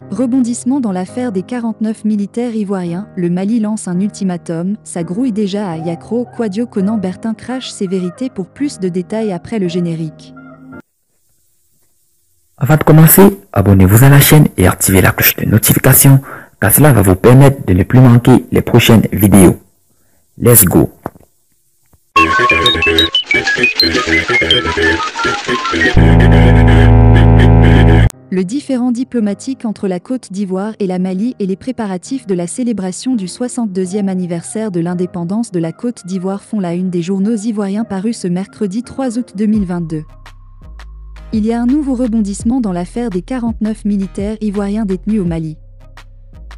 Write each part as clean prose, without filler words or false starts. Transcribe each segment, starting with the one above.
Rebondissement dans l'affaire des 49 militaires ivoiriens, le Mali lance un ultimatum, ça grouille déjà à Yacro, Kouadio Konan Bertin crache ses vérités pour plus de détails après le générique. Avant de commencer, abonnez-vous à la chaîne et activez la cloche de notification car cela va vous permettre de ne plus manquer les prochaines vidéos. Let's go! Le différend diplomatique entre la Côte d'Ivoire et la Mali et les préparatifs de la célébration du 62e anniversaire de l'indépendance de la Côte d'Ivoire font la une des journaux ivoiriens parus ce mercredi 3 août 2022. Il y a un nouveau rebondissement dans l'affaire des 49 militaires ivoiriens détenus au Mali.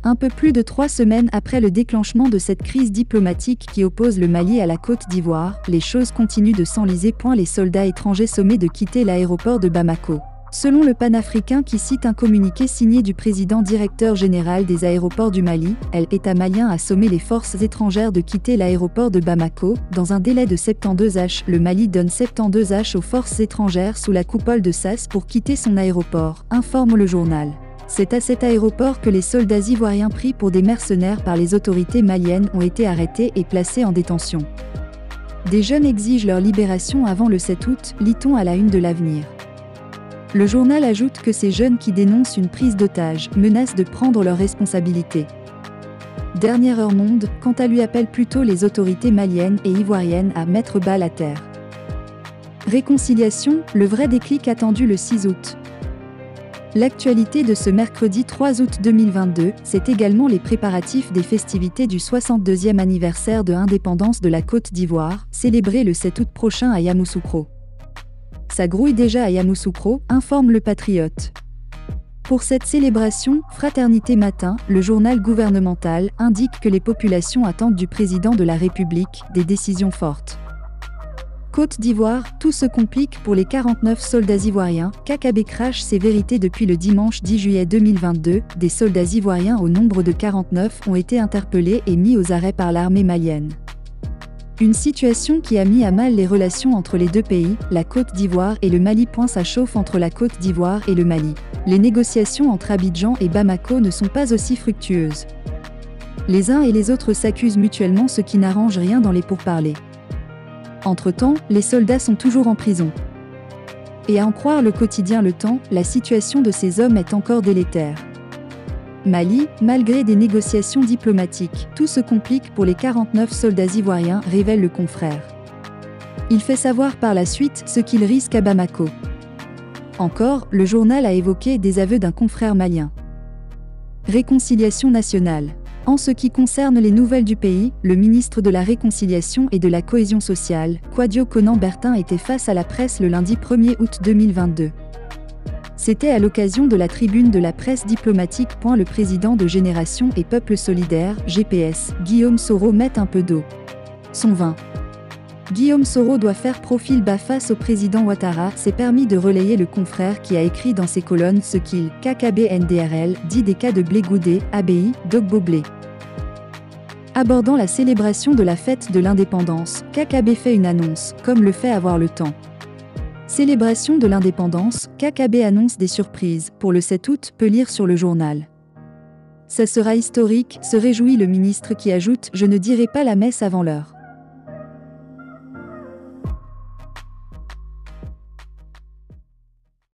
Un peu plus de 3 semaines après le déclenchement de cette crise diplomatique qui oppose le Mali à la Côte d'Ivoire, les choses continuent de s'enliser. Les soldats étrangers sommés de quitter l'aéroport de Bamako. Selon le Panafricain qui cite un communiqué signé du président directeur général des aéroports du Mali, l'État malien a sommé les forces étrangères de quitter l'aéroport de Bamako. Dans un délai de 72 h, le Mali donne 72 h aux forces étrangères sous la coupole de SAS pour quitter son aéroport, informe le journal. C'est à cet aéroport que les soldats ivoiriens pris pour des mercenaires par les autorités maliennes ont été arrêtés et placés en détention. Des jeunes exigent leur libération avant le 7 août, lit-on à la une de l'Avenir. Le journal ajoute que ces jeunes qui dénoncent une prise d'otage menacent de prendre leurs responsabilités. Dernière Heure Monde, quant à lui, appelle plutôt les autorités maliennes et ivoiriennes à mettre balle à terre. Réconciliation, le vrai déclic attendu le 6 août. L'actualité de ce mercredi 3 août 2022, c'est également les préparatifs des festivités du 62e anniversaire de l'indépendance de la Côte d'Ivoire, célébré le 7 août prochain à Yamoussoukro. Ça grouille déjà à Yamoussoukro, informe le Patriote. Pour cette célébration, Fraternité Matin, le journal gouvernemental, indique que les populations attendent du président de la République des décisions fortes. Côte d'Ivoire, tout se complique pour les 49 soldats ivoiriens. KKB crache ses vérités depuis le dimanche 10 juillet 2022. Des soldats ivoiriens au nombre de 49 ont été interpellés et mis aux arrêts par l'armée malienne. Une situation qui a mis à mal les relations entre les deux pays, la Côte d'Ivoire et le Mali. Ça chauffe entre la Côte d'Ivoire et le Mali. Les négociations entre Abidjan et Bamako ne sont pas aussi fructueuses. Les uns et les autres s'accusent mutuellement, ce qui n'arrange rien dans les pourparlers. Entre-temps, les soldats sont toujours en prison. Et à en croire le quotidien Le Temps, la situation de ces hommes est encore délétère. Mali, malgré des négociations diplomatiques, tout se complique pour les 49 soldats ivoiriens, révèle le confrère. Il fait savoir par la suite ce qu'il risque à Bamako. Encore, le journal a évoqué des aveux d'un confrère malien. Réconciliation nationale. En ce qui concerne les nouvelles du pays, le ministre de la Réconciliation et de la Cohésion sociale, Kouadio Konan Bertin, était face à la presse le lundi 1er août 2022. C'était à l'occasion de la tribune de la presse diplomatique. Le président de Génération et Peuple Solidaire, GPS, Guillaume Soro, met un peu d'eau. Son vin. Guillaume Soro doit faire profil bas face au président Ouattara, s'est permis de relayer le confrère qui a écrit dans ses colonnes ce qu'il, KKB-NDRL, dit des cas de Blé Goudé, ABI, Dogbo Blé. Abordant la célébration de la fête de l'indépendance, KKB fait une annonce, comme le fait Avoir le Temps. Célébration de l'indépendance, KKB annonce des surprises, pour le 7 août, peut lire sur le journal. Ça sera historique, se réjouit le ministre qui ajoute « Je ne dirai pas la messe avant l'heure ».